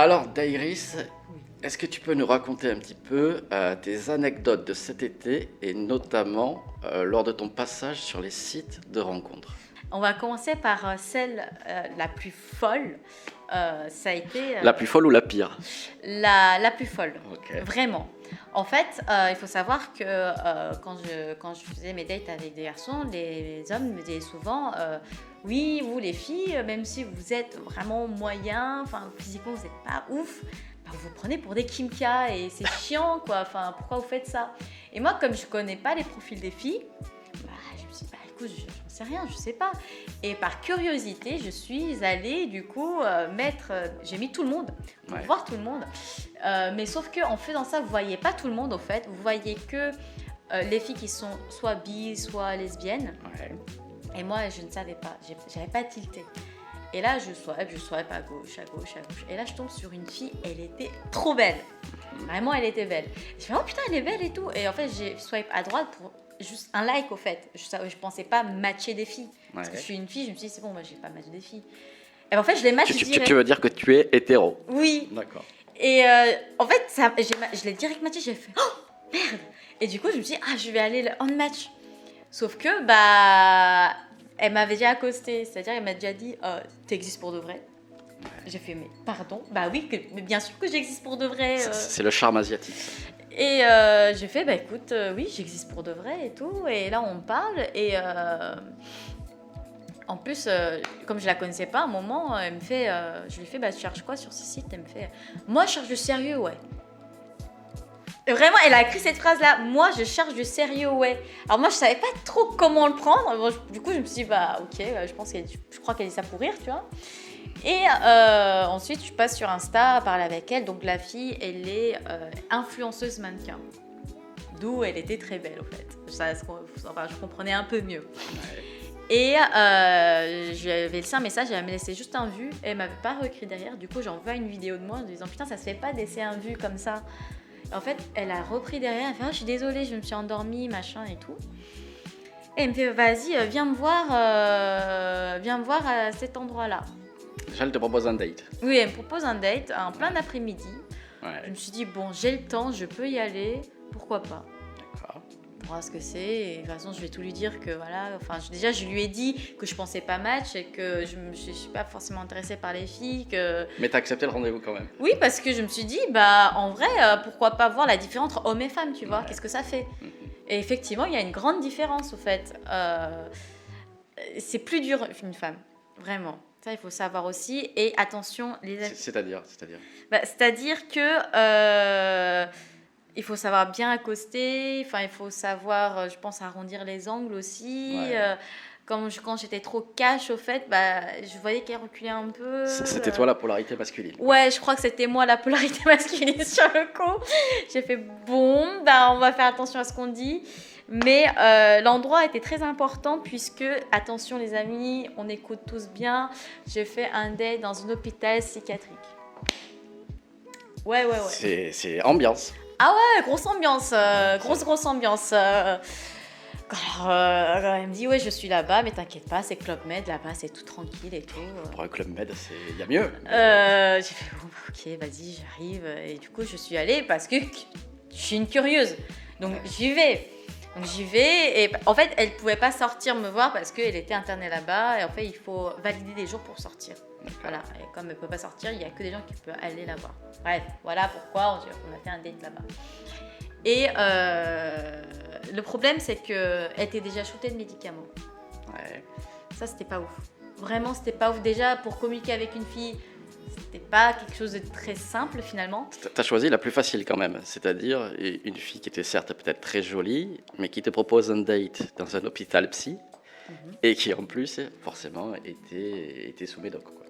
Alors, Dairis, est-ce que tu peux nous raconter un petit peu tes anecdotes de cet été et notamment lors de ton passage sur les sites de rencontres? On va commencer par celle la plus folle. Ça a été La plus folle ou la pire? la plus folle, Ok. vraiment. En fait, il faut savoir que quand je faisais mes dates avec des garçons, les hommes me disaient souvent oui, vous les filles, même si vous êtes vraiment moyen, enfin physiquement vous n'êtes pas ouf, bah, vous vous prenez pour des Kimka et c'est chiant quoi. Enfin, pourquoi vous faites ça? Et moi, comme je connais pas les profils des filles, bah, je me suis dit, bah, écoute, j'en sais rien, je sais pas. Et par curiosité, je suis allée du coup j'ai mis tout le monde pour Ouais. voir tout le monde. Mais sauf que en faisant ça, vous voyez pas tout le monde au fait, vous voyez que les filles qui sont soit bi, soit lesbiennes. Ouais. Et moi, je ne savais pas, j'avais pas tilté. Et là, je swipe à gauche, à gauche, à gauche. Et là, je tombe sur une fille, elle était trop belle. Vraiment, elle était belle. Je fais, oh putain, elle est belle et tout. Et en fait, j'ai swipe à droite pour juste un like, au fait. Je pensais pas matcher des filles. Parce que Ouais. je suis une fille, je me suis dit, c'est bon, moi, je vais pas matcher des filles. Et en fait, je les match direct. Tu veux dire que tu es hétéro? Oui. D'accord. Et en fait, je l'ai direct matché, j'ai fait, oh merde. Et du coup, je me suis dit, ah, je vais aller on match. Sauf que, bah, elle m'avait déjà accosté. C'est-à-dire, elle m'a déjà dit, t'existes pour de vrai. J'ai fait, mais pardon? Bah oui, mais bien sûr que j'existe pour de vrai. C'est le charme asiatique. Ça. Et j'ai fait, bah écoute, oui, j'existe pour de vrai et tout. Et là, on parle. Et en plus, comme je la connaissais pas, à un moment, je lui fais, bah tu cherches quoi sur ce site? Elle me fait, moi, je cherche du sérieux, ouais. Et vraiment, elle a écrit cette phrase-là, moi, je cherche du sérieux, ouais. Alors moi, je savais pas trop comment le prendre. Bon, du coup, je me suis dit, bah ok, je crois qu'elle dit ça pour rire, tu vois. Et ensuite, je passe sur Insta, parler avec elle. Donc la fille, elle est influenceuse mannequin. D'où elle était très belle, au fait. Je comprenais un peu mieux. Ouais. Et je lui avais laissé un message, elle m'a laissé juste un vu. Et elle m'avait pas réécrit derrière. Du coup, j'envoie une vidéo de moi en disant, putain, ça se fait pas de laisser un vu comme ça. Et en fait, elle a repris derrière. Elle fait, je suis désolée, je me suis endormie, machin et tout. Et elle me fait, vas-y, viens me voir à cet endroit-là. Déjà, elle te propose un date. Oui, elle me propose un date en plein après-midi. Je Ouais. me suis dit, bon, j'ai le temps, je peux y aller, pourquoi pas. D'accord. On verra ce que c'est. Et de toute façon, je vais tout lui dire que voilà. Enfin, déjà, je lui ai dit que je pensais pas match et que je ne suis pas forcément intéressée par les filles. Mais t'as accepté le rendez-vous quand même. Oui, parce que je me suis dit, bah, en vrai, pourquoi pas voir la différence entre hommes et femmes, tu vois, Ouais. qu'est-ce que ça fait. Mhm. Et effectivement, il y a une grande différence, au fait. C'est plus dur, une femme, vraiment. Ça, il faut savoir aussi. Et attention, C'est-à-dire. c'est-à-dire que il faut savoir bien accoster. Enfin, il faut savoir, je pense, arrondir les angles aussi. Ouais. Quand j'étais trop cash, au fait, bah, je voyais qu'elle reculait un peu. C'était toi la polarité masculine. Ouais, je crois que c'était moi la polarité masculine sur le coup. J'ai fait bon, bah, on va faire attention à ce qu'on dit. Mais l'endroit était très important puisque, attention les amis, on écoute tous bien, j'ai fait un date dans un hôpital psychiatrique. Ouais. C'est ambiance. Ah ouais, grosse ambiance, grosse ambiance. Alors, elle me dit, ouais, je suis là-bas, mais t'inquiète pas, c'est Club Med, là-bas, c'est tout tranquille et tout. Pour un club med, il y a mieux. J'ai fait, bon, ok, vas-y, j'arrive. Et du coup, je suis allée parce que je suis une curieuse. Donc, j'y vais. Et en fait, elle pouvait pas sortir me voir parce qu'elle était internée là-bas. Et en fait, il faut valider des jours pour sortir. Voilà. Et comme elle peut pas sortir, il y a que des gens qui peuvent aller la voir. Bref, voilà pourquoi on a fait un date là-bas. Et le problème, c'est qu'elle était déjà shootée de médicaments. Ouais. Ça, c'était pas ouf. Vraiment, c'était pas ouf. Déjà, pour communiquer avec une fille, c'était pas quelque chose de très simple finalement. T'as choisi la plus facile quand même, c'est-à-dire une fille qui était certes peut-être très jolie, mais qui te propose un date dans un hôpital psy, et qui en plus, forcément, était sous médoc. Quoi.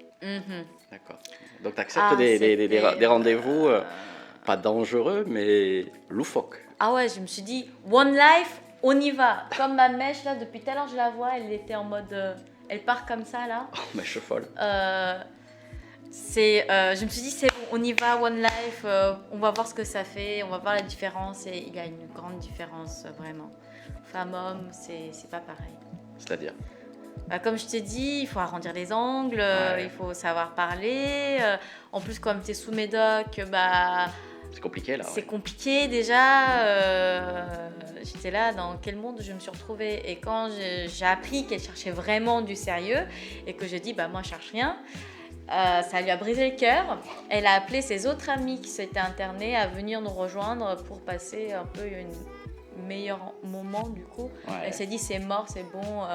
D'accord. Donc t'acceptes des rendez-vous pas dangereux, mais loufoques. Ah ouais, je me suis dit, one life, on y va. Comme ma mèche là, depuis tout à l'heure, je la vois, elle était en mode, elle part comme ça là. Oh, mèche folle. Je me suis dit, c'est bon, on y va, one life, on va voir ce que ça fait, on va voir la différence. Et il y a une grande différence, vraiment. Femme-homme, c'est pas pareil. C'est-à-dire Bah, comme je t'ai dit, il faut arrondir les angles, Ouais. il faut savoir parler. En plus, comme tu es sous médoc, bah, C'est compliqué là. c'est Ouais. compliqué déjà. J'étais là, dans quel monde je me suis retrouvée. Et quand j'ai appris qu'elle cherchait vraiment du sérieux et que j'ai dit, bah, moi, je cherche rien, ça lui a brisé le cœur. Elle a appelé ses autres amis qui s'étaient internés à venir nous rejoindre pour passer un peu un meilleur moment du coup. Ouais. Elle s'est dit c'est mort, c'est bon,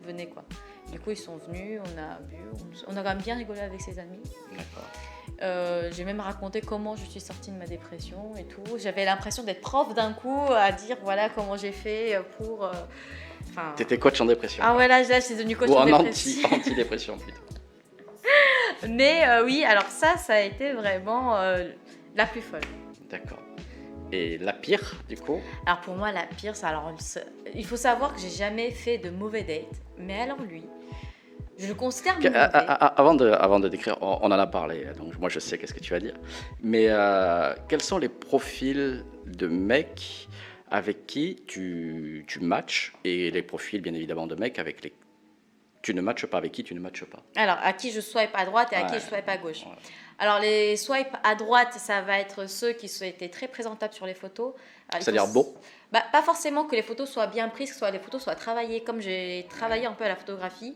venez quoi. Du coup ils sont venus, on a bu, on a quand même bien rigolé avec ses amis. D'accord. J'ai même raconté comment je suis sortie de ma dépression et tout. J'avais l'impression d'être prof d'un coup à dire voilà comment j'ai fait pour... enfin... T'étais coach en dépression. Ah ouais là c'est devenu coach Ou en en dépression. anti-dépression plutôt. Mais oui, alors ça a été vraiment la plus folle. D'accord. Et la pire, du coup? Alors pour moi, la pire, il faut savoir que j'ai jamais fait de mauvais date. Mais alors lui, je le considère mauvais. Avant de décrire, on en a parlé, donc moi je sais qu'est-ce que tu vas dire. Mais quels sont les profils de mecs avec qui tu matches et les profils, bien évidemment, de mecs avec les tu ne matches pas, avec qui tu ne matches pas? Alors, à qui je swipe à droite et à Ouais. qui je swipe à gauche. Ouais. Alors, les swipes à droite, ça va être ceux qui ont été très présentables sur les photos. Alors, C'est-à-dire beau? Bah, pas forcément que les photos soient bien prises, que les photos soient travaillées. Comme j'ai travaillé un peu à la photographie,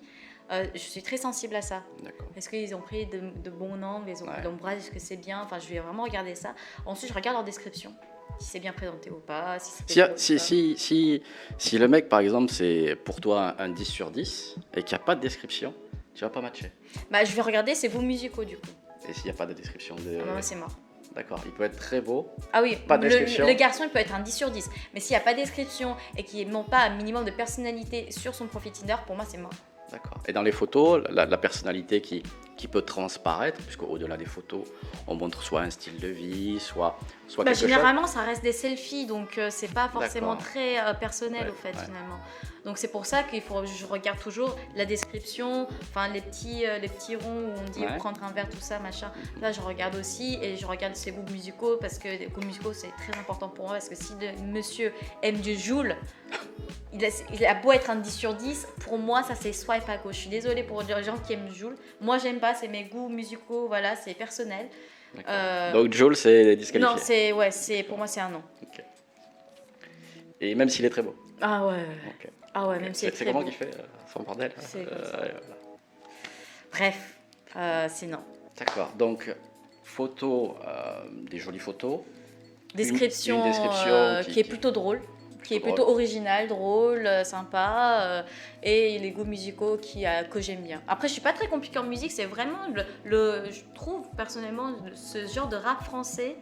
je suis très sensible à ça. D'accord. Est-ce qu'ils ont pris de bons angles, Ouais. l'ombrage, est-ce que c'est bien? Enfin, je vais vraiment regarder ça. Ensuite, je regarde leur description, si c'est bien présenté ou pas. Si le mec, par exemple, c'est pour toi un 10 sur 10 et qu'il n'y a pas de description, tu vas pas matcher. Bah, je vais regarder ses goûts musicaux du coup. Et s'il n'y a pas de description de... Ah, bah, c'est mort. D'accord, il peut être très beau. Ah oui, Pas de description. le garçon il peut être un 10 sur 10. Mais s'il n'y a pas de description et qu'il n'ont pas un minimum de personnalité sur son profil Tinder, pour moi c'est mort. D'accord. Et dans les photos, la personnalité qui peut transparaître, puisque au-delà des photos, on montre soit un style de vie, soit Bah, quelque chose. généralement ça reste des selfies, donc c'est pas forcément D'accord. très personnel Ouais, au fait ouais. finalement. Donc c'est pour ça je regarde toujours la description, enfin les petits ronds où on dit Ouais. prendre un verre, tout ça, machin. Là je regarde aussi et je regarde ses goûts musicaux parce que les goûts musicaux c'est très important pour moi parce que si le monsieur aime du Joule, il a beau être un 10 sur 10, pour moi ça c'est swipe à gauche. Je suis désolée pour les gens qui aiment Joule. Moi j'aime pas, c'est mes goûts musicaux, voilà, c'est personnel. D'accord. Donc Joel, c'est disqualifié. Non, pour moi c'est un non. Ok. Et même s'il est très beau. Ah ouais. Ok. Ah ouais, même si C'est très comment beau. qu'il fait son bordel C'est comme ça. voilà. Bref, c'est non. D'accord. Donc photos, des jolies photos. Description, une description qui est plutôt drôle, qui est plutôt originale, drôle, sympa, et les goûts musicaux que j'aime bien. Après, je suis pas très compliquée en musique, c'est vraiment je trouve personnellement ce genre de rap français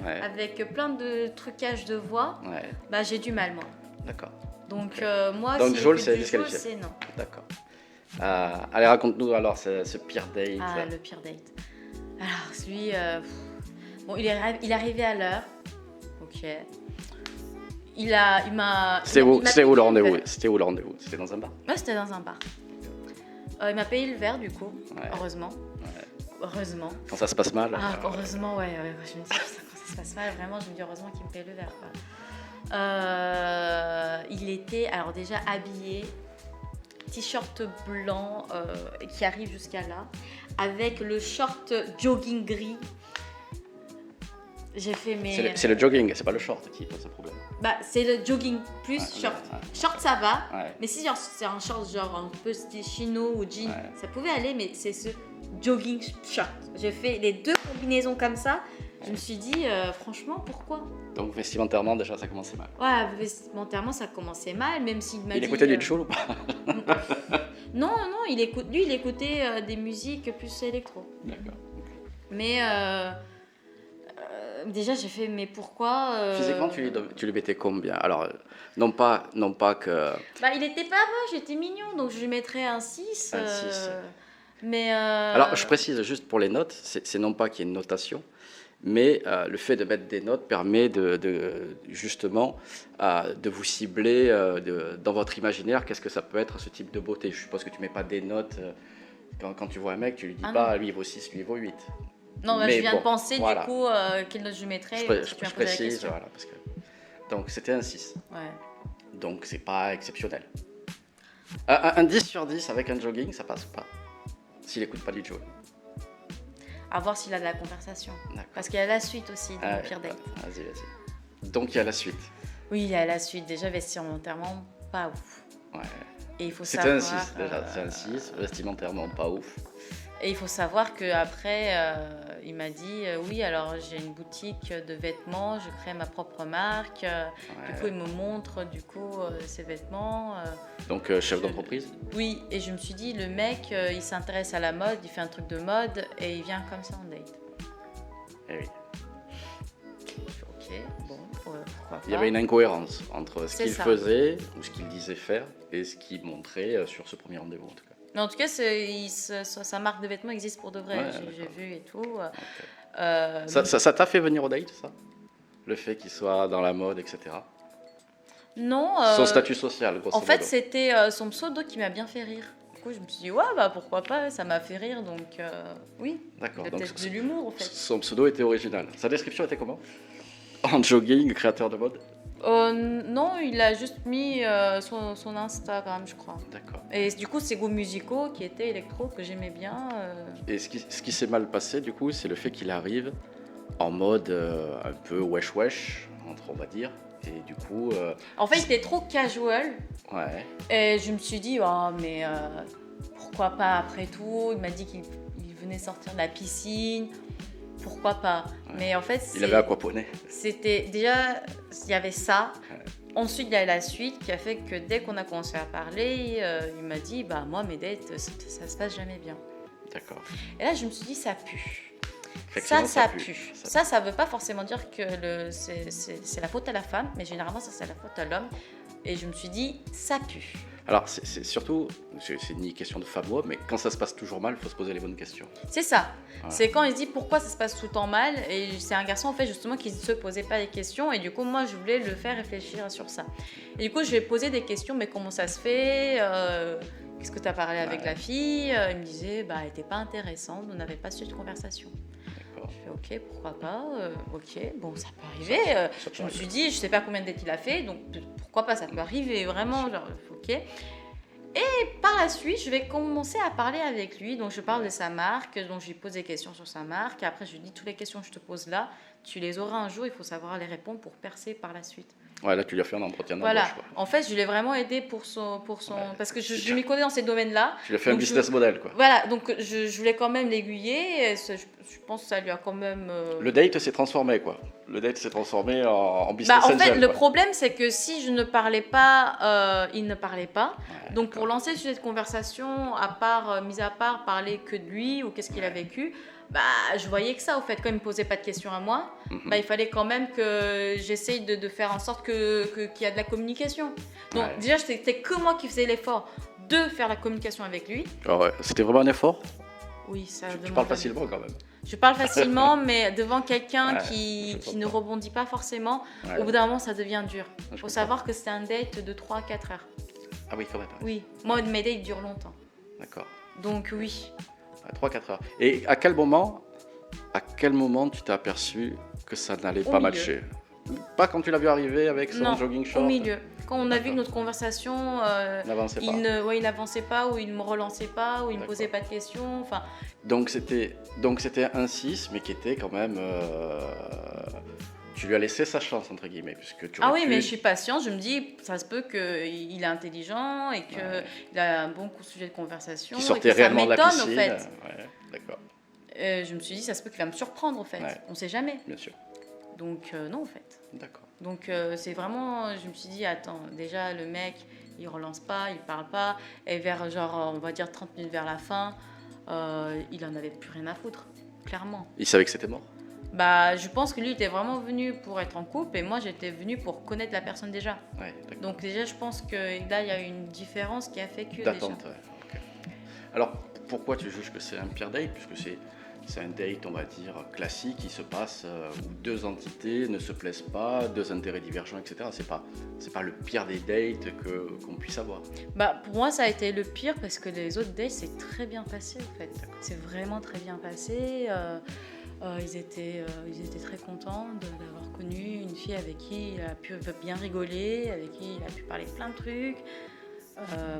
Ouais. avec plein de trucages de voix, Ouais. bah j'ai du mal moi. D'accord. Donc Ok. moi, Donc, si Joel, j'écoute c'est du disqualifié. c'est non. D'accord. Allez, raconte-nous alors ce pire date. Ah, le pire date. Alors, celui. Bon, il est arrivé à l'heure. Ok. Il m'a. C'était il où, m'a c'était où payé le rendez-vous? verre. C'était où le rendez-vous? C'était dans un bar? Ouais, c'était dans un bar. Il m'a payé le verre, du coup. Ouais. Heureusement. Ouais. Heureusement. Quand ça se passe mal. Ah, heureusement, ouais. Je me dis, putain, quand ça se passe mal, vraiment, je me dis, heureusement qu'il me paye le verre, quoi. Il était, alors déjà, habillé. T-shirt blanc qui arrive jusqu'à là, avec le short jogging gris. J'ai fait mes... C'est le jogging, c'est pas le short qui pose un problème. Bah, c'est le jogging plus Ouais, short. ouais. Short, ça va. Ouais. Mais si genre, c'est un short genre un peu style chino ou jean, Ouais. ça pouvait aller, mais c'est ce jogging short. J'ai fait les deux combinaisons comme ça. Je me suis dit, franchement, pourquoi? Donc vestimentairement, déjà, ça commençait mal. Ouais, vestimentairement, ça commençait mal, même s'il m'a dit... Il écoutait du Joel ou pas? Non, il écoutait des musiques plus électro. D'accord. Mais déjà, j'ai fait, mais pourquoi Physiquement, tu lui mettais combien? Alors, non pas que... Bah, il était pas moche, il était mignon, donc je lui mettrais un 6. Un 6. Mais Alors, je précise juste pour les notes, c'est non pas qu'il y ait une notation, mais le fait de mettre des notes permet justement de vous cibler dans votre imaginaire. Qu'est-ce que ça peut être ce type de beauté? Je suppose que tu mets pas des notes quand tu vois un mec, tu lui dis Ah pas non. lui il vaut 6, lui il vaut 8. non, bah, mais je viens bon, de penser voilà. du coup quelle note je mettrais. Je parce que tu m'as posé la précise, question. voilà, parce que... Donc c'était un 6. Ouais. Donc c'est pas exceptionnel. Un 10 sur 10 avec un jogging, ça passe ou pas? S'il écoute pas du jogging. À voir s'il a de la conversation. D'accord. Parce qu'il y a la suite aussi dans Ah, le pire date. vas-y. Donc il y a la suite. Oui, il y a la suite. Déjà, vestimentairement, pas ouf. Ouais. Et il faut C'était savoir. un 6 déjà, c'est un 6, vestimentairement pas ouf. Et il faut savoir qu'après, il m'a dit oui, alors j'ai une boutique de vêtements, je crée ma propre marque. Du coup, il me montre ses vêtements. Donc chef d'entreprise? Oui, et je me suis dit, le mec, il s'intéresse à la mode, il fait un truc de mode et il vient comme ça en date. Eh oui. Ok, bon, pourquoi pas. Il y avait une incohérence entre ce C'est qu'il ça. faisait ou ce qu'il disait faire et ce qu'il montrait sur ce premier rendez-vous en tout cas. Mais en tout cas, sa marque de vêtements existe pour de vrai. Ouais, j'ai vu et tout. Okay. Ça t'a fait venir au date, ça? Le fait qu'il soit dans la mode, etc. Non. Son statut social, grosso En fait, modo. c'était son pseudo qui m'a bien fait rire. Du coup, je me suis dit, ouais, bah pourquoi pas, ça m'a fait rire, donc oui. D'accord. Il a Donc peut-être de l'humour, en fait. son pseudo était original. Sa description était comment? En jogging, créateur de mode? Non, il a juste mis son Instagram, je crois. D'accord. Et du coup, ses goûts musicaux qui étaient électro, que j'aimais bien. Et ce qui s'est mal passé, du coup, c'est le fait qu'il arrive en mode un peu wesh-wesh, on va dire. Et du coup... En fait, il était trop casual. Ouais. Et je me suis dit, oh, mais pourquoi pas après tout? Il m'a dit qu'il venait sortir de la piscine. Pourquoi pas? Ouais. Mais en fait, Il avait aquaponé. c'était déjà, il y avait ça. Ouais. Ensuite, il y a la suite qui a fait que dès qu'on a commencé à parler, il m'a dit, bah moi, mes dates, ça se passe jamais bien. D'accord. Et là, je me suis dit, ça pue. Effectivement, Ça pue. Ça veut pas forcément dire que c'est la faute à la femme, mais généralement, ça, c'est la faute à l'homme. Et je me suis dit, ça pue. Alors, c'est surtout, c'est ni question de femme ou homme, mais quand ça se passe toujours mal, il faut se poser les bonnes questions. C'est ça. Voilà. C'est quand il se dit pourquoi ça se passe tout le temps mal. Et c'est un garçon, en fait, justement, qui ne se posait pas les questions. Et du coup, moi, je voulais le faire réfléchir sur ça. Et du coup, je lui ai posé des questions. Mais comment ça se fait? Qu'est-ce que tu as parlé avec la fille? Il me disait, bah, elle n'était pas intéressante. On n'avait pas su de conversation. D'accord. Je fais, ok, pourquoi pas? Ok, bon, ça peut arriver. Je me suis dit, je sais pas combien de dates il a fait. Donc, pourquoi pas? Ça peut arriver, vraiment. Genre, ok. Et par la suite, je vais commencer à parler avec lui. Donc, je parle de sa marque. Donc, je lui pose des questions sur sa marque. Et après, je lui dis, toutes les questions que je te pose là, tu les auras un jour. Il faut savoir les répondre pour percer par la suite. Ouais, là, tu lui as fait un entretien Voilà. d'embauche, quoi. En fait, je l'ai vraiment aidé pour son Ouais. parce que je m'y connais dans ces domaines-là. Tu lui as fait un Donc, business model, quoi. Voilà. Donc, je voulais quand même l'aiguiller. Et je pense que ça lui a quand même... Le date s'est transformé, quoi. Le date s'est transformé en business Bah, en fait, angel, le quoi. problème, c'est que si je ne parlais pas, il ne parlait pas. Ouais, Donc, pour lancer cette conversation, mis à part parler que de lui ou qu'est-ce qu'il a vécu, bah, je voyais que ça, au fait. Quand il ne me posait pas de questions à moi, bah, il fallait quand même que j'essaye de faire en sorte qu'il y a de la communication. Donc, Ouais. déjà, c'était que moi qui faisais l'effort de faire la communication avec lui. Ah ouais. C'était vraiment un effort. Oui, ça Tu demande- parles facilement, quand même. Je parle facilement, mais devant quelqu'un Ouais, qui je ne comprends. rebondit pas forcément, Ouais. au bout d'un moment, ça devient dur. Je Il faut comprends. savoir que c'était un date de 3 à 4 heures. Ah oui, quand même. Oui, moi, mes dates durent longtemps. D'accord. Donc oui. 3-4 heures. Et à quel moment tu t'es aperçu que ça n'allait Au pas milieu. matcher? Pas quand tu l'as vu arriver avec son Non, jogging au short? milieu. Quand on a vu D'accord. que notre conversation, N'avançait pas. il n'avançait pas, ou il ne me relançait pas, ou il ne me D'accord. posait pas de questions. Enfin, Donc c'était un 6, mais qui était quand même... tu lui as laissé sa chance, entre guillemets, puisque tu ah aurais oui, pu- mais je suis patiente. Je me dis, ça se peut qu'il est intelligent et qu'il Ouais. a un bon sujet de conversation. Qui et sortait que ça réellement de la m'étonne, piscine. au fait. Ouais, d'accord, Je me suis dit, ça se peut qu'il va me surprendre, au fait. Ouais. On ne sait jamais. bien sûr. Donc non, en fait. D'accord. Donc c'est vraiment, je me suis dit, attends, déjà le mec, il relance pas, il parle pas, et vers genre, on va dire 30 minutes vers la fin, il en avait plus rien à foutre, clairement. Il savait que c'était mort. Bah, je pense que lui était vraiment venu pour être en couple, et moi j'étais venue pour connaître la personne déjà. Ouais, d'accord. Donc déjà, je pense que là, il y a une différence qui a fait que D'attente, déjà. ouais. Ok. Alors, pourquoi tu juges que c'est un pire date? Puisque c'est un date, on va dire, classique, qui se passe où deux entités ne se plaisent pas, deux intérêts divergents, etc. C'est pas le pire des dates qu'on puisse avoir. Bah, pour moi, ça a été le pire parce que les autres dates, c'est très bien passé en fait. C'est vraiment très bien passé. Ils étaient très contents d'avoir connu une fille avec qui il a pu bien rigoler, avec qui il a pu parler de plein de trucs.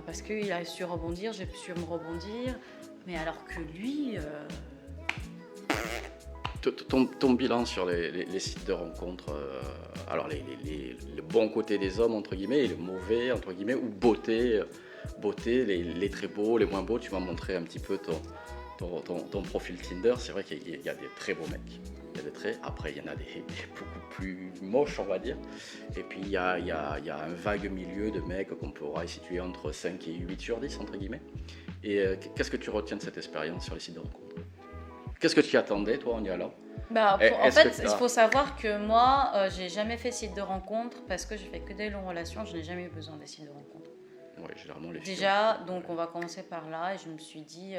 Parce qu'il a su rebondir, j'ai su me rebondir. Mais alors que lui... Ton bilan sur les sites de rencontres, alors le bon côté des hommes, entre guillemets, et le mauvais, entre guillemets, ou beauté, les très beaux, les moins beaux, tu m'as montré un petit peu ton profil Tinder. C'est vrai qu'il y a des très beaux mecs, il y a des traits, après il y en a des beaucoup plus moches, on va dire, et puis il y a un vague milieu de mecs qu'on pourra situer entre 5 et 8 sur 10, entre guillemets. Et qu'est-ce que tu retiens de cette expérience sur les sites de rencontres? Qu'est-ce que tu attendais, toi, en y allant? En fait, il faut savoir que moi, j'ai jamais fait site de rencontre parce que je fais que des longues relations. Je n'ai jamais eu besoin des sites de rencontre. Oui, généralement les filles. Déjà, donc on va commencer par là. Et je me suis dit...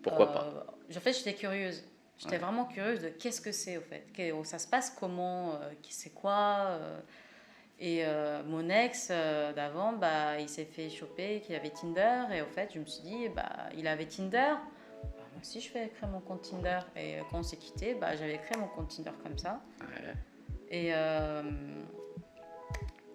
pourquoi pas? En fait, j'étais curieuse. J'étais vraiment curieuse de qu'est-ce que c'est, au fait. Ça se passe comment, c'est quoi. Et mon ex d'avant, il s'est fait choper qu'il avait Tinder. Et au fait, je me suis dit, il avait Tinder. Moi aussi, je vais créer mon compte Tinder. Et quand on s'est quitté, j'avais créé mon compte Tinder comme ça. Ouais. Et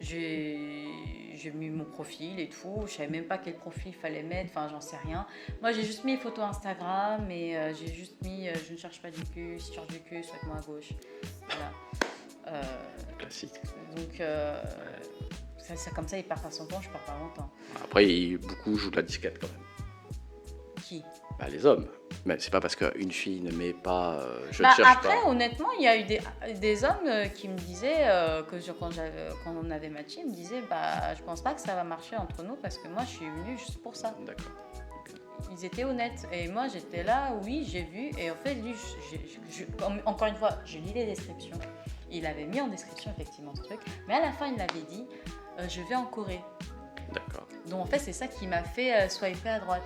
j'ai mis mon profil et tout. Je savais même pas quel profil il fallait mettre. Enfin, j'en sais rien. Moi, j'ai juste mis photo Instagram et j'ai juste mis je ne cherche pas du cul. Si tu cherches du cul, soit moi à gauche. Voilà. Classique. Donc, ça, comme ça, il part pas son temps, je pars pas longtemps. Après, beaucoup jouent de la disquette quand même. Qui? Les hommes. Mais c'est pas parce qu'une fille ne met pas je ne cherche après, pas. honnêtement, il y a eu des hommes qui me disaient quand on avait matché, ils me disaient je pense pas que ça va marcher entre nous parce que moi je suis venue juste pour ça. D'accord. Ils étaient honnêtes et moi j'étais là, oui, j'ai vu et en fait lui, encore une fois, je lis les descriptions. Il avait mis en description effectivement ce truc, mais à la fin il m'avait dit je vais en Corée. D'accord. Donc en fait c'est ça qui m'a fait swiper à droite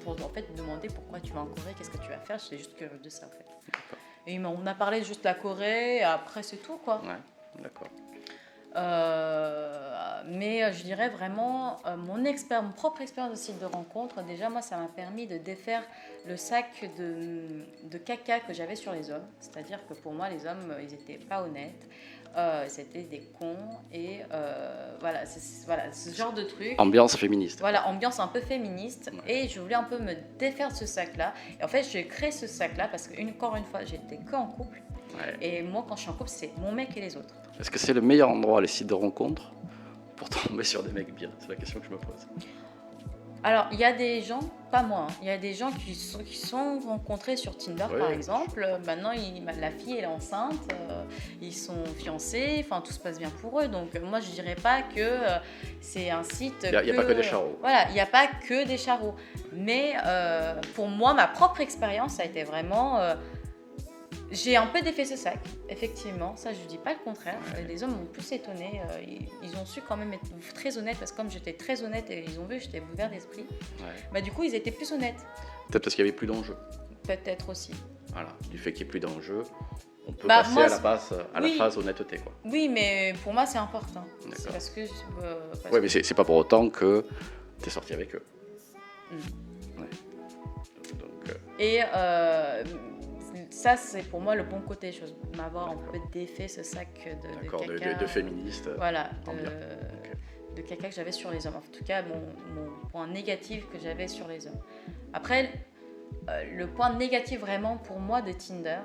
pour en fait me demander pourquoi tu vas en Corée, qu'est-ce que tu vas faire. J'étais juste curieuse de ça en fait. D'accord. Et on a parlé juste de la Corée et après c'est tout quoi. Ouais, d'accord. Mais je dirais vraiment mon propre expérience de site de rencontre, déjà moi ça m'a permis de défaire le sac de caca que j'avais sur les hommes. C'est-à-dire que pour moi les hommes ils étaient pas honnêtes. C'était des cons et voilà, ce genre de truc. Ambiance féministe. Voilà, ambiance un peu féministe. Ouais. Et je voulais un peu me défaire de ce sac-là. Et en fait, j'ai créé ce sac-là parce qu'encore une fois, j'étais qu'en couple. Ouais. Et moi, quand je suis en couple, c'est mon mec et les autres. Est-ce que c'est le meilleur endroit, les sites de rencontres, pour tomber sur des mecs bien? C'est la question que je me pose. Alors, il y a des gens, pas moi, il y a des gens qui sont rencontrés sur Tinder, par exemple. Maintenant, la fille elle est enceinte, ils sont fiancés, enfin, tout se passe bien pour eux. Donc, moi, je dirais pas que c'est un site. Il n'y a pas que des charros. Voilà, il n'y a pas que des charros. Mais pour moi, ma propre expérience, ça a été vraiment. J'ai un peu défait ce sac, effectivement, ça je dis pas le contraire. Ouais. Les hommes m'ont plus étonnée, ils ont su quand même être très honnêtes parce que comme j'étais très honnête et ils ont vu que j'étais ouvert d'esprit, du coup ils étaient plus honnêtes. Peut-être parce qu'il n'y avait plus d'enjeu. Peut-être aussi. Voilà, du fait qu'il n'y ait plus d'enjeu, on peut passer à la phase honnêteté, quoi. Oui, mais pour moi c'est important. D'accord. C'est parce que. Oui, mais c'est pas pour autant que tu es sorti avec eux. Ouais. Donc, Et ça, c'est pour moi le bon côté des choses, m'avoir un peu défait ce sac de caca. De féministe. Voilà, de caca que j'avais sur les hommes. En tout cas, mon point négatif que j'avais sur les hommes. Après, le point négatif vraiment pour moi de Tinder,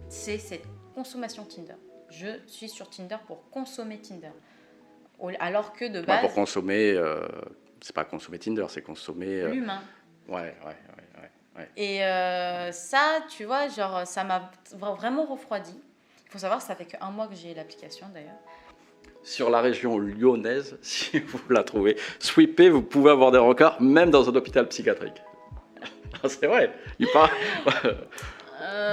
c'est cette consommation Tinder. Je suis sur Tinder pour consommer Tinder. Alors que de base... pour consommer, c'est pas consommer Tinder, c'est consommer... l'humain. Ouais. Et ça, tu vois, genre, ça m'a vraiment refroidi. Il faut savoir que ça fait qu'un mois que j'ai l'application, d'ailleurs. Sur la région lyonnaise, si vous la trouvez, sweepez, vous pouvez avoir des records, même dans un hôpital psychiatrique. C'est vrai, il part...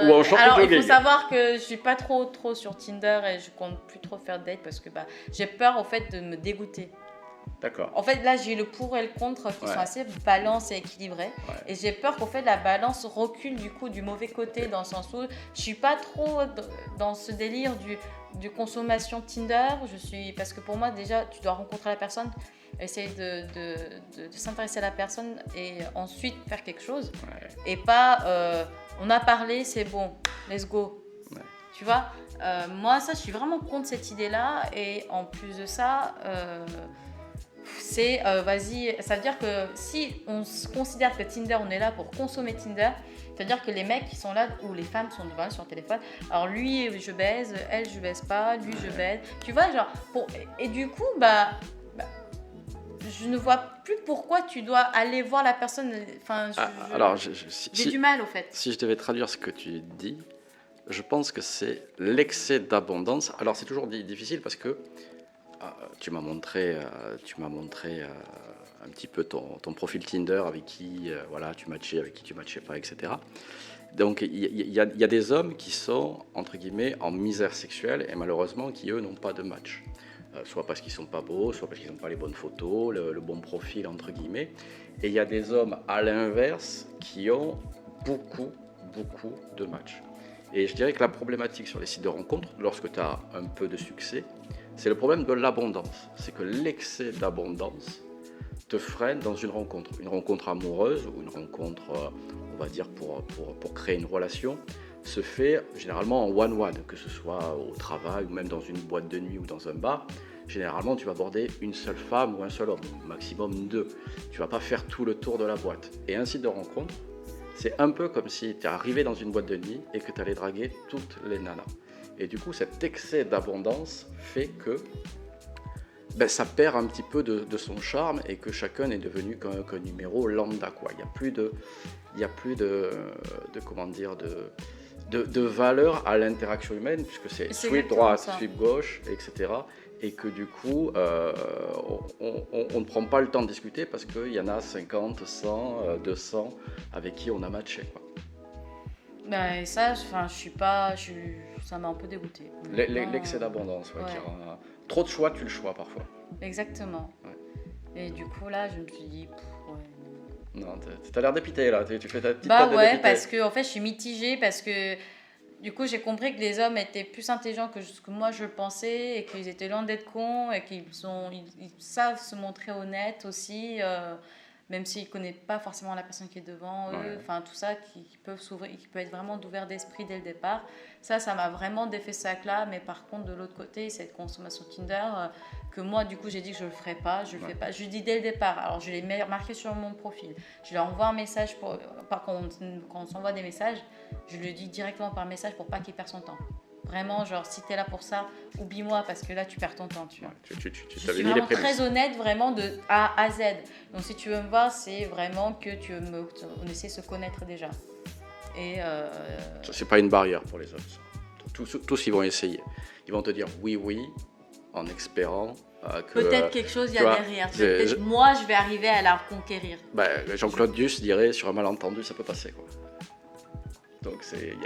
Ou en short alors, jogging. il faut savoir que je suis pas trop sur Tinder et je compte plus trop faire de date parce que j'ai peur, au fait, de me dégoûter. D'accord. En fait, là, j'ai le pour et le contre qui sont assez balancés et équilibrés. Ouais. Et j'ai peur qu'en fait, la balance recule du coup du mauvais côté, dans le sens où je suis pas trop dans ce délire du consommation Tinder. Parce que pour moi, déjà, tu dois rencontrer la personne, essayer de s'intéresser à la personne et ensuite faire quelque chose. Ouais. Et pas, on a parlé, c'est bon, let's go. Ouais. Tu vois, moi, ça, je suis vraiment contre cette idée-là. Et en plus de ça... c'est vas-y, ça veut dire que si on se considère que Tinder, on est là pour consommer Tinder, ça veut dire que les mecs qui sont là, ou les femmes sont devant sur le téléphone, alors lui je baise, elle je baise pas, lui je baise, tu vois, genre, et du coup, je ne vois plus pourquoi tu dois aller voir la personne, enfin, alors, j'ai du mal au fait. Si je devais traduire ce que tu dis, je pense que c'est l'excès d'abondance. Alors c'est toujours difficile parce que tu m'as montré un petit peu ton profil Tinder avec qui voilà, tu matchais, avec qui tu matchais pas, etc. Donc il y a des hommes qui sont, entre guillemets, en misère sexuelle et malheureusement qui, eux, n'ont pas de match. Soit parce qu'ils sont pas beaux, soit parce qu'ils n'ont pas les bonnes photos, le bon profil, entre guillemets. Et il y a des hommes, à l'inverse, qui ont beaucoup de matchs. Et je dirais que la problématique sur les sites de rencontres, lorsque tu as un peu de succès, c'est le problème de l'abondance. C'est que l'excès d'abondance te freine dans une rencontre amoureuse ou une rencontre, on va dire, pour créer une relation, se fait généralement en one-one, que ce soit au travail ou même dans une boîte de nuit ou dans un bar. Généralement, tu vas aborder une seule femme ou un seul homme, maximum 2. Tu ne vas pas faire tout le tour de la boîte. Et un site de rencontre, c'est un peu comme si tu es arrivé dans une boîte de nuit et que tu allais draguer toutes les nanas. Et du coup, cet excès d'abondance fait que ça perd un petit peu de son charme et que chacun est devenu qu'un numéro lambda, quoi. Il n'y a plus de comment dire, de valeur à l'interaction humaine, puisque c'est sweep droite, sweep gauche, etc. Et que du coup, on ne prend pas le temps de discuter parce qu'il y en a 50, 100, 200 avec qui on a matché, quoi. Et ça, ça m'a un peu dégoûté. L'excès d'abondance, ouais. Trop de choix, tu le choix parfois. Exactement. Ouais. Et du coup, là, je me suis dit, Non, t'as l'air dépité, là. Tu fais ta petite tête de dépité. Parce que en fait, je suis mitigée, parce que du coup, j'ai compris que les hommes étaient plus intelligents que ce que moi je pensais, et qu'ils étaient loin d'être cons, et qu'ils savent se montrer honnêtes aussi, même s'ils ne connaissent pas forcément la personne qui est devant eux, enfin tout ça, qui peut être vraiment d'ouvert d'esprit dès le départ. Ça m'a vraiment défait ce sac-là, mais par contre, de l'autre côté, cette consommation Tinder, que moi, du coup, j'ai dit que je ne le ferais pas, je le fais pas. Je lui dis dès le départ, alors je l'ai marqué sur mon profil, je lui envoie un message, quand on s'envoie des messages, je lui dis directement par message pour pas qu'il perde son temps. Vraiment, genre, si t'es là pour ça, oublie-moi parce que là, tu perds ton temps, tu vois. Tu je suis vraiment très honnête, vraiment de A à Z. Donc, si tu veux me voir, c'est vraiment que on essaie de se connaître déjà. Et ça, c'est pas une barrière pour les hommes. Tous, ils vont essayer. Ils vont te dire oui, en espérant que... Peut-être quelque chose il y a derrière. Moi, je vais arriver à la reconquérir. Jean-Claude Duss dirait, sur un malentendu, ça peut passer, quoi. Donc mais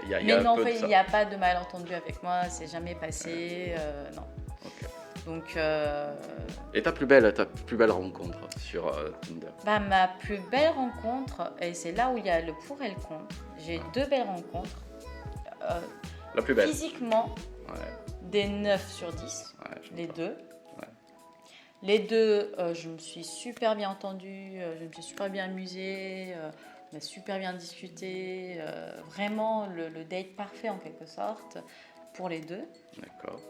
non, en fait, il n'y a pas de malentendu avec moi, c'est jamais passé, non. Okay. Donc. Et ta plus belle rencontre sur Tinder? Ma plus belle rencontre, et c'est là où il y a le pour et le contre. J'ai 2 belles rencontres. La plus belle. Physiquement, des 9 sur 10, les deux. Ouais. Les deux, je me suis super bien entendue, je me suis super bien amusée. On a super bien discuté, vraiment le date parfait en quelque sorte pour les deux. D'accord.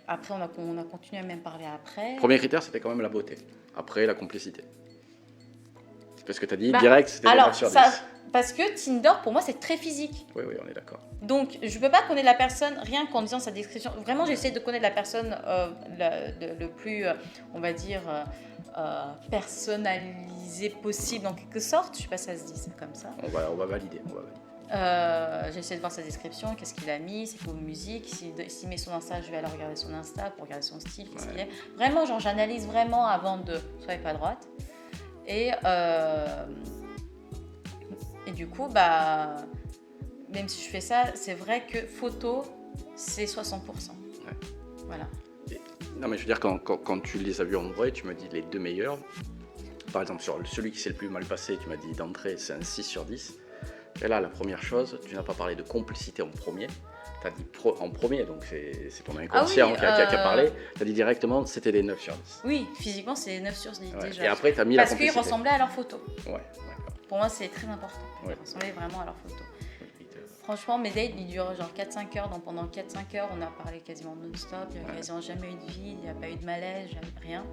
Après, on a continué à même parler après. Premier critère, c'était quand même la beauté. Après, la complicité. C'est parce que tu as dit direct, c'était 9 sur 10. Parce que Tinder, pour moi, c'est très physique. Oui, on est d'accord. Donc, je ne peux pas connaître la personne rien qu'en disant sa description. Vraiment, j'essaie de connaître la personne le plus, on va dire... personnalisé possible en quelque sorte, je sais pas si ça se dit comme ça. On va valider. J'essaie de voir sa description, qu'est-ce qu'il a mis, c'est quoi musique, s'il met son Insta, je vais aller regarder son Insta pour regarder son style, qu'est-ce qu'il est. Vraiment, genre j'analyse vraiment avant de swipe à droite. Et du coup, même si je fais ça, c'est vrai que photo, c'est 60%. Voilà. Non, mais je veux dire, quand tu les as vus en vrai, tu me dis les 2 meilleurs. Par exemple, sur celui qui s'est le plus mal passé, tu m'as dit d'entrée, c'est un 6 sur 10. Et là, la première chose, tu n'as pas parlé de complicité en premier. Tu as dit en premier, donc c'est ton inconscient qui a parlé. Tu as dit directement, c'était des 9 sur 10. Oui, physiquement, c'est 9 sur 10 déjà. Et après, tu as mis la complicité. Parce qu'ils ressemblaient à leurs photos. Ouais, d'accord. Pour moi, c'est très important. Ils ressemblaient vraiment à leurs photos. Franchement, mes dates, ils durent genre 4-5 heures. Donc pendant 4-5 heures, on a parlé quasiment non-stop. Il n'y a quasiment jamais eu de vide, il n'y a pas eu de malaise, jamais rien.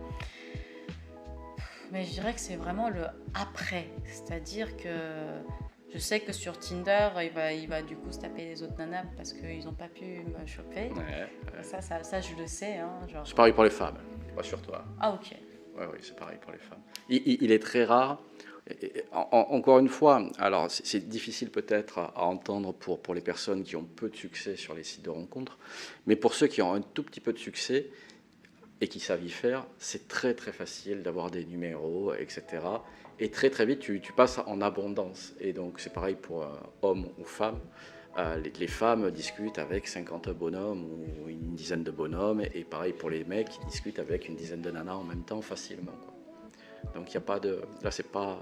Mais je dirais que c'est vraiment le après. C'est-à-dire que je sais que sur Tinder, il va du coup se taper les autres nanas parce qu'ils n'ont pas pu me choper. Ça, je le sais. Hein, genre... C'est pareil pour les femmes, pas sur toi. Ah, ok. Oui, c'est pareil pour les femmes. Il est très rare. Encore une fois, alors c'est difficile peut-être à entendre pour les personnes qui ont peu de succès sur les sites de rencontres, mais pour ceux qui ont un tout petit peu de succès et qui savent y faire, c'est très très facile d'avoir des numéros, etc. Et très très vite, tu passes en abondance. Et donc c'est pareil pour hommes ou femmes. Les femmes discutent avec 50 bonhommes ou une dizaine de bonhommes, et pareil pour les mecs, ils discutent avec une dizaine de nanas en même temps facilement, quoi. Donc il n'y a pas de... Là, c'est pas...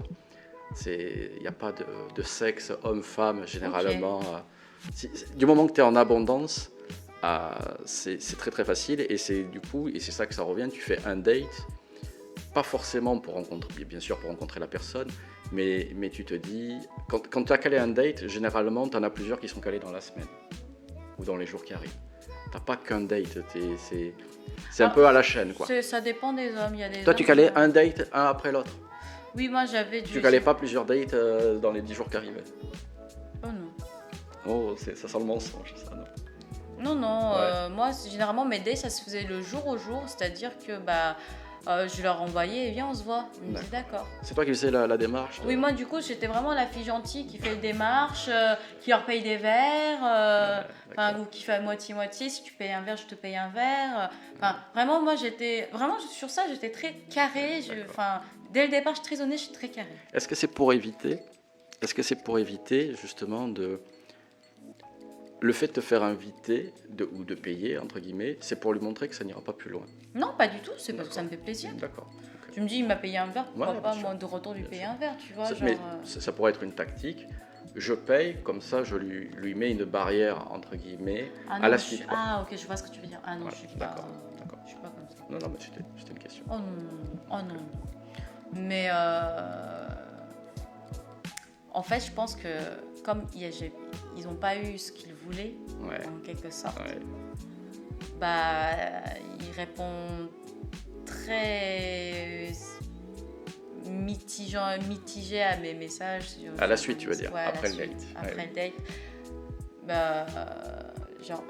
Il n'y a pas de sexe homme-femme, généralement. Okay. Du moment que tu es en abondance, c'est très très facile. Et c'est du coup, et c'est ça que ça revient, tu fais un date, pas forcément pour rencontrer, bien sûr pour rencontrer la personne, mais tu te dis... Quand tu as calé un date, généralement, tu en as plusieurs qui sont calés dans la semaine ou dans les jours qui arrivent. Tu n'as pas qu'un date, c'est un peu à la chaîne, quoi. Ça dépend des hommes. Il y a des Toi, tu calais un date, un après l'autre. Oui, moi j'avais... Tu calais pas plusieurs dates dans les 10 jours qui arrivaient? Oh non. Oh, ça sent le mensonge, ça, non? Non. Ouais. Moi, généralement, mes dates, ça se faisait le jour au jour. C'est-à-dire que je leur envoyais, viens, on se voit. Ils me disaient d'accord. C'est toi qui faisais la démarche Oui, moi, du coup, j'étais vraiment la fille gentille qui fait les démarches, qui leur paye des verres, ou qui fait moitié-moitié. Si tu payes un verre, je te paye un verre. Vraiment, moi, vraiment, sur ça, j'étais très carrée. Dès le départ, je suis très honnête, je suis très carrée. Est-ce que c'est pour éviter justement le fait de te faire inviter ou de payer, entre guillemets, c'est pour lui montrer que ça n'ira pas plus loin? Non, pas du tout, c'est parce que ça me fait plaisir. D'accord. Okay. Je me dis, il m'a payé un verre, pourquoi pas, moi, de retour, lui payer un verre, tu vois. Mais ça pourrait être une tactique. Je paye, comme ça, je lui mets une barrière, entre guillemets, à la suite. Ah, ok, je vois ce que tu veux dire. Ah non, voilà, je suis pas comme ça. Non, mais c'était une question. Oh non. Mais en fait, je pense que comme ils n'ont pas eu ce qu'ils voulaient, en quelque sorte, ils répondent très mitigé à mes messages. À la suite, tu veux dire, après le date. Après le date.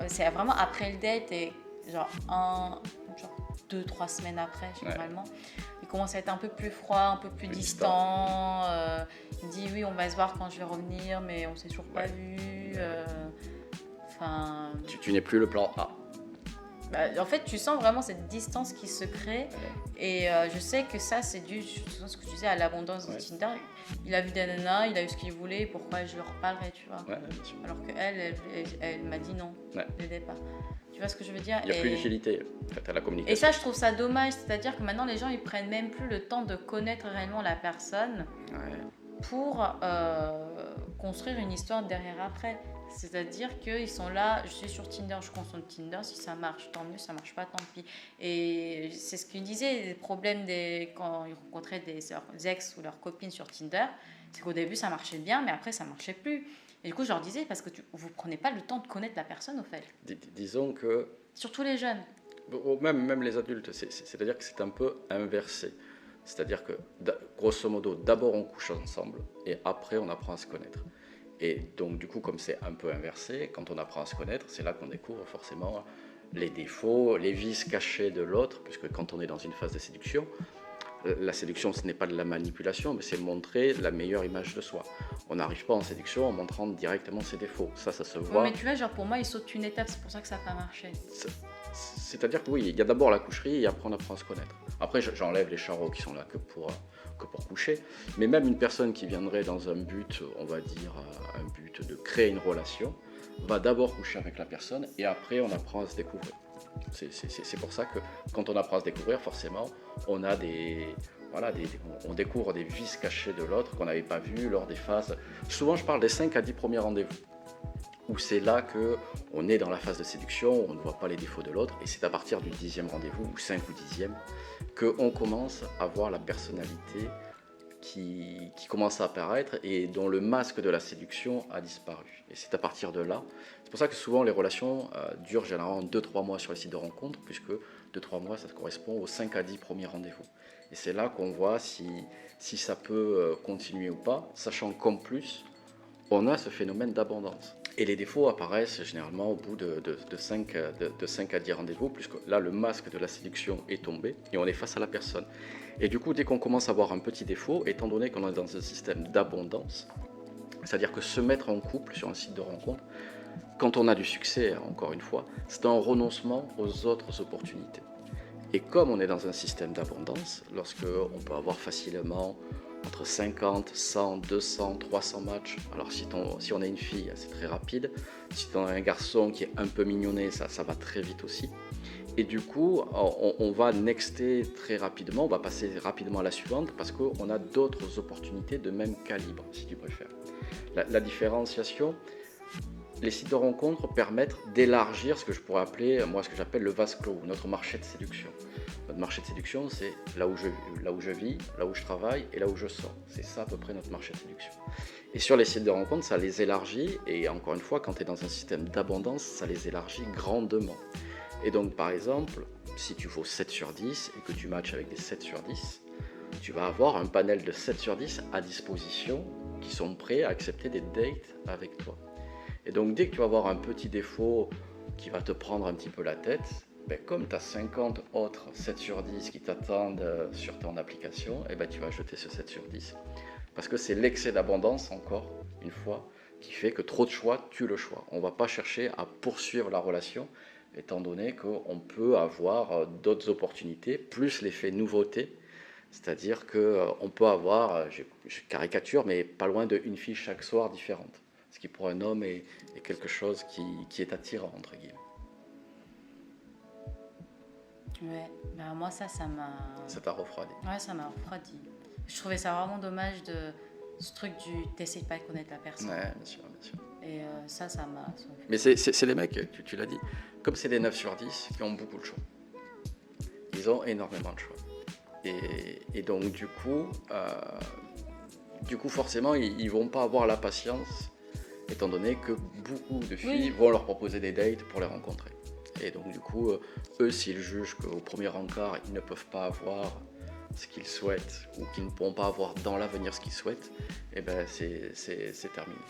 C'est vraiment après le date et 2-3 semaines après, généralement. Il commence à être un peu plus froid, un peu plus distant. Il dit oui, on va se voir quand je vais revenir, mais on s'est toujours pas vu. Tu n'es plus le plan A. En fait, tu sens vraiment cette distance qui se crée. Et je sais que ça, c'est dû, ce que tu disais, à l'abondance de Tinder. Il a vu des nanas, il a eu ce qu'il voulait, pourquoi je leur parlerais, tu vois. Alors qu'elle m'a dit non, dès le départ. Tu vois ce que je veux dire? Il n'y a plus d'utilité à la communication. Et ça, je trouve ça dommage. C'est-à-dire que maintenant, les gens, ils prennent même plus le temps de connaître réellement la personne pour construire une histoire derrière après. C'est-à-dire qu'ils sont là, je suis sur Tinder, je consomme Tinder, si ça marche, tant mieux, ça marche pas, tant pis. Et c'est ce qu'ils disaient, les problèmes quand ils rencontraient leurs ex ou leurs copines sur Tinder, c'est qu'au début, ça marchait bien, mais après, ça marchait plus. Et du coup, je leur disais, parce que vous prenez pas le temps de connaître la personne, au fait. Disons que... Surtout les jeunes. Même les adultes, c'est-à-dire que c'est un peu inversé. C'est-à-dire que, grosso modo, d'abord on couche ensemble et après on apprend à se connaître. Et donc, du coup, comme c'est un peu inversé, quand on apprend à se connaître, c'est là qu'on découvre forcément les défauts, les vices cachés de l'autre, puisque quand on est dans une phase de séduction, la séduction, ce n'est pas de la manipulation, mais c'est montrer la meilleure image de soi. On n'arrive pas en séduction en montrant directement ses défauts. Ça se voit. Mais tu vois, pour moi, il saute une étape, c'est pour ça que ça n'a pas marché. C'est-à-dire que oui, il y a d'abord la coucherie et après on apprend à se connaître. Après, j'enlève les charros qui sont là que pour coucher. Mais même une personne qui viendrait dans un but, on va dire, un but de créer une relation, va d'abord coucher avec la personne et après on apprend à se découvrir. C'est pour ça que quand on apprend à se découvrir, forcément, on a on découvre des vices cachés de l'autre qu'on n'avait pas vus lors des phases. Souvent, je parle des 5 à 10 premiers rendez-vous, où c'est là qu'on est dans la phase de séduction, on ne voit pas les défauts de l'autre, et c'est à partir du 10e rendez-vous, ou 5 ou 10e, qu'on commence à voir la personnalité qui commence à apparaître et dont le masque de la séduction a disparu. Et c'est à partir de là, c'est pour ça que souvent les relations durent généralement 2-3 mois sur les sites de rencontres, puisque 2-3 mois, ça correspond aux 5 à 10 premiers rendez-vous. Et c'est là qu'on voit si ça peut continuer ou pas, sachant qu'en plus, on a ce phénomène d'abondance. Et les défauts apparaissent généralement au bout de 5 à 10 rendez-vous, puisque là, le masque de la séduction est tombé et on est face à la personne. Et du coup, dès qu'on commence à avoir un petit défaut, étant donné qu'on est dans un système d'abondance, c'est-à-dire que se mettre en couple sur un site de rencontre, quand on a du succès, encore une fois, c'est un renoncement aux autres opportunités. Et comme on est dans un système d'abondance, lorsque on peut avoir facilement entre 50, 100, 200, 300 matchs. Alors si on a une fille, c'est très rapide. Si on a un garçon qui est un peu mignonné, ça va très vite aussi. Et du coup, on va nexter très rapidement, on va passer rapidement à la suivante parce qu'on a d'autres opportunités de même calibre, si tu préfères. La différenciation, les sites de rencontres permettent d'élargir ce que je pourrais appeler, moi, ce que j'appelle le vase clos, notre marché de séduction. Notre marché de séduction, c'est là où je vis, là où je travaille et là où je sors. C'est ça à peu près notre marché de séduction. Et sur les sites de rencontres, ça les élargit. Et encore une fois, quand tu es dans un système d'abondance, ça les élargit grandement. Et donc, par exemple, si tu vaux 7 sur 10 et que tu matches avec des 7 sur 10, tu vas avoir un panel de 7 sur 10 à disposition qui sont prêts à accepter des dates avec toi. Et donc, dès que tu vas avoir un petit défaut qui va te prendre un petit peu la tête, comme tu as 50 autres 7 sur 10 qui t'attendent sur ton application, tu vas jeter ce 7 sur 10. Parce que c'est l'excès d'abondance, encore une fois, qui fait que trop de choix tue le choix. On ne va pas chercher à poursuivre la relation, étant donné qu'on peut avoir d'autres opportunités, plus l'effet nouveauté. C'est-à-dire qu'on peut avoir, je caricature, mais pas loin d'une fille chaque soir différente. Ce qui pour un homme est quelque chose qui est attirant, entre guillemets. Ouais, moi ça m'a... Ça t'a refroidi. Ouais, ça m'a refroidi. Je trouvais ça vraiment dommage de ce truc du t'essayes pas de connaître la personne. Ouais, bien sûr, bien sûr. Et ça m'a... Mais c'est les mecs, tu l'as dit, comme c'est des 9 sur 10 qui ont beaucoup de choix. Ils ont énormément de choix. Et donc du coup forcément, ils vont pas avoir la patience, étant donné que beaucoup de filles vont leur proposer des dates pour les rencontrer. Et donc du coup, eux, s'ils jugent qu'au premier encart, ils ne peuvent pas avoir ce qu'ils souhaitent ou qu'ils ne pourront pas avoir dans l'avenir ce qu'ils souhaitent, c'est terminé.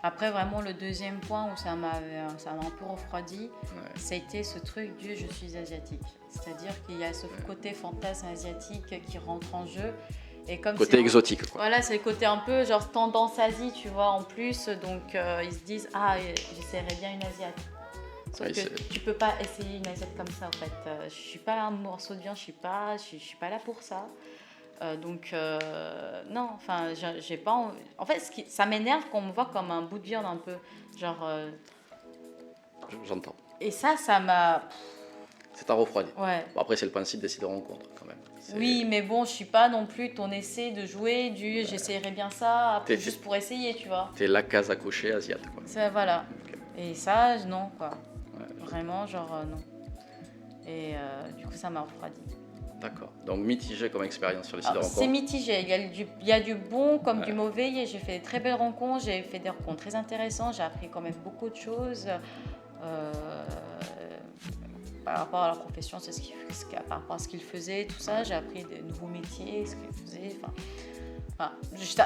Après, vraiment, le deuxième point où ça m'a un peu refroidi, c'était ce truc du « je suis asiatique ». C'est-à-dire qu'il y a ce côté fantasme asiatique qui rentre en jeu. Et comme côté exotique, quoi. Voilà, c'est le côté un peu genre tendance Asie, tu vois, en plus. Donc, ils se disent « ah, j'essaierais bien une asiate ». Sauf que tu peux pas essayer une asiate comme ça, en fait. Je suis pas un morceau de viande, je suis pas là pour ça. Non, enfin, j'ai pas... En fait, ça m'énerve qu'on me voit comme un bout de viande un peu, genre... J'entends. Et ça m'a... Ça t'a refroidi. Ouais. Bon, après, c'est le principe des sites de rencontre, quand même. Oui, mais bon, je suis pas non plus ton essai de jouer du j'essayerais bien ça, après, juste pour essayer, tu vois. T'es la case à cocher asiate, quoi. Ça, voilà. Okay. Et ça, non, quoi. Ouais, vraiment, genre, non. Et du coup, ça m'a refroidi. D'accord. Donc mitigé comme expérience sur les sites de rencontres. C'est mitigé. Il y a du bon comme du mauvais. J'ai fait de très belles rencontres. J'ai fait des rencontres très intéressantes. J'ai appris quand même beaucoup de choses. Par rapport à leur profession, par rapport à ce qu'ils faisaient, tout ça. J'ai appris de nouveaux métiers, ce qu'ils faisaient.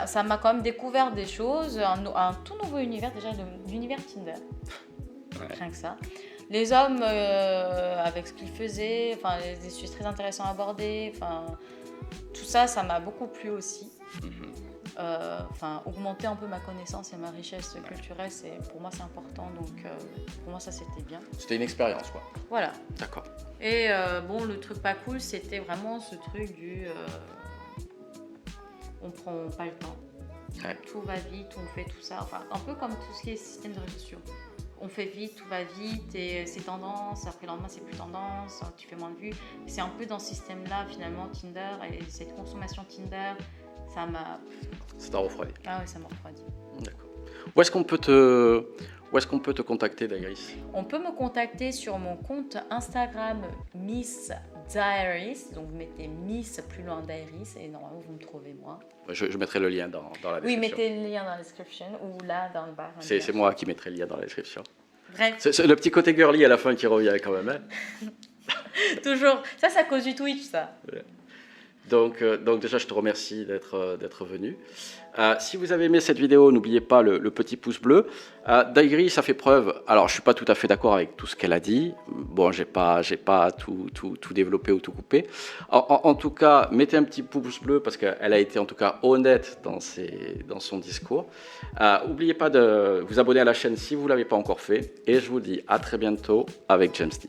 Ça m'a quand même découvert des choses. Un tout nouveau univers, déjà, l'univers Tinder. Rien que ça. Les hommes, avec ce qu'ils faisaient, des sujets très intéressants à aborder, tout ça, ça m'a beaucoup plu aussi. Augmenter un peu ma connaissance et ma richesse culturelle, pour moi, c'est important. Donc, pour moi, ça, c'était bien. C'était une expérience, quoi. Voilà. D'accord. Et le truc pas cool, c'était vraiment ce truc du... on prend pas le temps. Ouais. Tout va vite, on fait tout ça. Un peu comme tout ce qui est système de réseaux sociaux. On fait vite, tout va vite, et c'est tendance, après le lendemain c'est plus tendance, tu fais moins de vues. C'est un peu dans ce système-là, finalement, Tinder, et cette consommation Tinder, ça m'a... Ça t'a refroidi. Ah oui, ça m'a refroidi. D'accord. Où est-ce qu'on peut te contacter, Dairis ? On peut me contacter sur mon compte Instagram Miss Diaries, donc vous mettez Miss plus loin Diaries et normalement vous me trouvez moi. Je mettrai le lien dans la description. Oui, mettez le lien dans la description ou là dans le bar. C'est moi qui mettrai le lien dans la description. Bref. C'est le petit côté girly à la fin qui revient quand même. Hein. Toujours. Ça, c'est à cause du Twitch, ça. Ouais. Donc déjà, je te remercie d'être venu. Si vous avez aimé cette vidéo, n'oubliez pas le petit pouce bleu. Daigri, ça fait preuve. Alors, je suis pas tout à fait d'accord avec tout ce qu'elle a dit. Bon, j'ai pas tout développé ou tout coupé. En tout cas, mettez un petit pouce bleu parce qu'elle a été en tout cas honnête dans son discours. N'oubliez pas de vous abonner à la chaîne si vous l'avez pas encore fait. Et je vous dis à très bientôt avec James T.